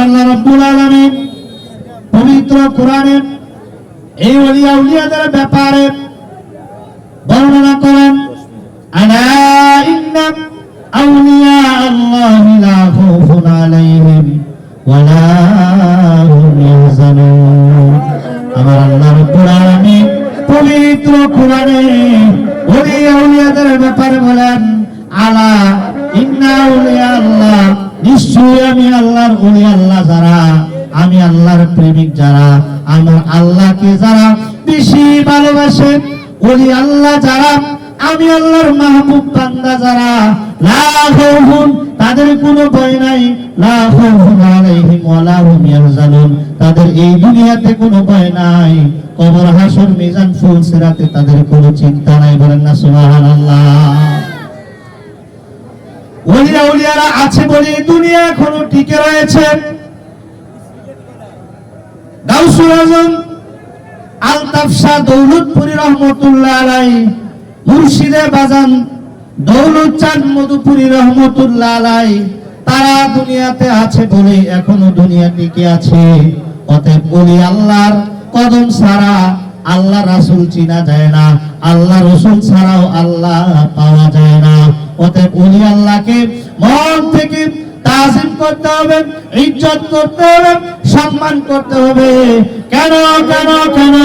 আল্লাহ রাব্বুল আলামিন পবিত্র কোরআনে এই ওলিয়া উলিয়াদের ব্যাপারে বর্ণনা করেন, আলা ইন্না আউলিয়া আল্লাহি লা খাউফুন আলাইহিম ওয়া লা হুম ইয়াহজানুন। আমার আল্লাহ রাব্বুল আলামিন পবিত্র কোরআনে ওলিয়া উলিয়াদের ব্যাপারে বলেন, আলা ইন্না আউলিয়া আল্লাহ, নিশ্চয়ই আমি আল্লাহর ওলি আল্লাহ যারা, আমি আল্লাহর প্রেমিক যারা, আমার আল্লাহকে যারা বেশি ভালোবাসে, ওলি আল্লাহ যারা, আমি আল্লাহর মাহবুব বান্দা যারা, লা খাউফুন, তাদের কোনো ভয় নাই, লা খাউফুন আলাইহিম ওয়া লা হুম ইয়াহজানুন, তাদের এই দুনিয়াতে কোনো ভয় নাই, কবর হাসর মিজান ফুলসিরাতে তাদের কোনো চিন্তা নাই। বলেন না সুবহানাল্লাহ। ওলিয়া উলিয়ারা আছে বলে দুনিয়া এখনো টিকে রয়েছে। গাউসুল আজম আলতাফ শাহ দৌলতপুরী রহমতুল্লাহ আলাইহি, মুর্শিদে বাজান দৌলত চাঁদ মধুপুরী রহমতুল্লাহ আলাইহি, তারা দুনিয়াতে আছে বলে এখনো দুনিয়া টিকে আছে। অতএব ওলি আল্লাহর কদম ছাড়া আল্লাহ রাসূল চিনা যায় না, আল্লাহ রাসূল ছাড়াও আল্লাহ পাওয়া যায় না। অতএব ওলি আল্লাহকে মন থেকে তাজিম করতে হবে, ইজ্জত করতে হবে, সম্মান করতে হবে। কেন কেন কেন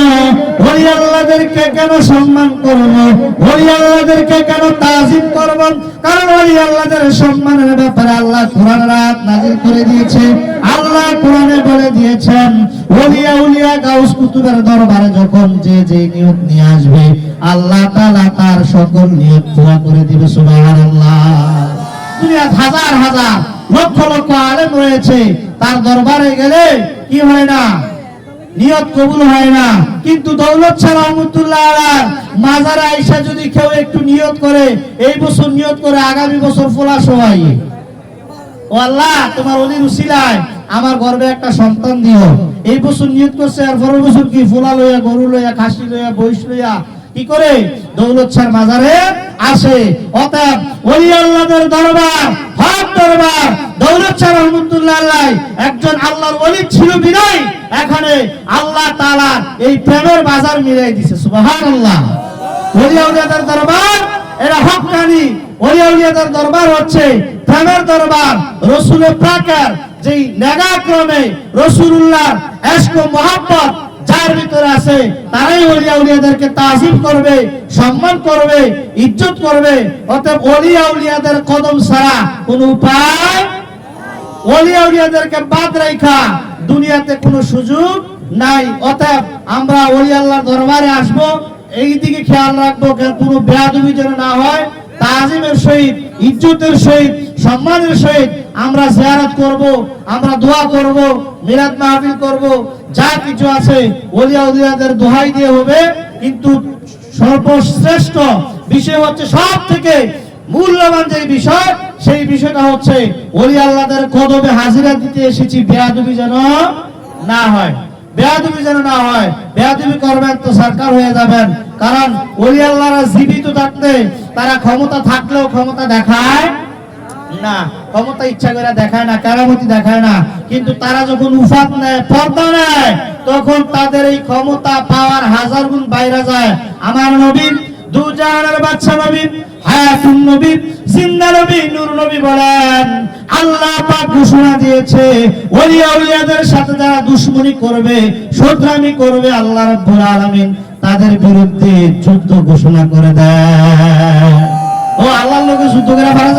ওলি আল্লাহদেরকে কেন সম্মান করব, ওলি আল্লাহদেরকে কেন তাজিম করব? কারণ ওলি আল্লাহদের সম্মানের ব্যাপারে আল্লাহ কোরআনের আয়াত নাযিল করে দিয়েছে। আল্লাহ কোরআনে বলে দিয়েছেন, ওলিয়া উলিয়া গাউস কুতুবের দরবারে যখন যে যে নিয়ত নিয়ে আসবে, আল্লাহ তাআলা তার সকল নিয়ত পুরা করে দিবে। সুবহানাল্লাহ। দুনিয়ায় হাজার হাজার লক্ষ লক্ষ আলেম রয়েছে, তার দরবারে গেলে কি হয় না? নিয়ত কবুল হয় না। কিন্তু দৌলত শাহ রহমতুল্লাহ আলাইহি মাজারে আয়েশা যদি কেউ একটু নিয়ত করে, এই বছর নিয়ত করে আগামী বছর ফলাস হয়, ও আল্লাহ তোমার ওলির উসিলায় আমার গর্ভে একটা সন্তান দিও, এই বছর নিয়ত করছে, আর পরের বছর কি ফোলা লইয়া, গরু লইয়া, খাসি লইয়া, বৈশ লইয়া কি করে দৌলত শাহর মাজারে আসে। অতএব ওলি আল্লাহদের দরবার, হক দরবার, দৌলত শাহ রহমতুল্লাহ আলাইহি একজন আল্লাহর ওলি ছিল বিনয়, এখানে আল্লাহ তাআলা এই প্রেমের বাজার মিলাই দিয়েছে। সুবহানাল্লাহ। ওলি আউলিয়াদের দরবার এরা হক্কানি, ওলি আউলিয়াদের দরবার হচ্ছে প্রেমের দরবার। রাসূলের পাকের যেই নেগাক্রমে রাসূলুল্লাহর ইশক ও মহব্বত যার ভিতরে আছে, তারাই ওলি আউলিয়াদেরকে তাজিম করবে, সম্মান করবে, ইজ্জত করবে। অতএব ওলি আউলিয়াদের কদম ছাড়া কোনো উপায়, ওলি আউলিয়াদেরকে বাদ রাখা দুনিয়াতে কোনো সুযোগ নাই। অতএব আমরা ওলি আল্লাহর দরবারে আসব, এই দিকে খেয়াল রাখবো কোনো বেয়াদবি যেন না হয়। তাজিমের সহিত, ইজ্জতের সহিত, সম্মানের সহিত আমরা জিয়ারত করব, আমরা দোয়া করব, মিলাদ মাহফিল করব, যা কিছু আছে ওলি আউলিয়াদের দোহাই দিয়ে হবে। কিন্তু সর্বশ্রেষ্ঠ বিষয় হচ্ছে, সব থেকে মূল্যবান যে বিষয়, সেই বিষয়টা হচ্ছে ওলি আল্লাহদের কদমে হাজিরা দিতে এসেছি, বেয়াদবি যেন না হয়, বেয়াদবি যেন না হয়। বেয়াদবি করবেন তো সরকার হয়ে যাবেন। কারণ ওলি আল্লাহরা জীবিত থাকতে তারা ক্ষমতা থাকলেও ক্ষমতা দেখায় না, ক্ষমতা ইচ্ছা করে দেখায় না, কারামতি দেখায় না। কিন্তু তারা যখন উফাত নেয়, পর্দা নেয়, তখন তাদের এই ক্ষমতা পাওয়ার হাজার গুণ বাইরে যায়। আমার নবী, দু জাহানের বাদশা নবী, হায়াতুন নবী, জিন্দা নবী, নূর নবী বলেন, আল্লাহ পাক ঘোষণা দিয়েছে, ওলি আউলিয়াদের সাথে যারা দুশমনি করবে, শত্রুতামি করবে, আল্লাহ রাব্বুল আলামিন তাদের বিরুদ্ধে যুদ্ধ ঘোষণা করে দেয়। ও আল্লাহর লোকে যুদ্ধ করে পারা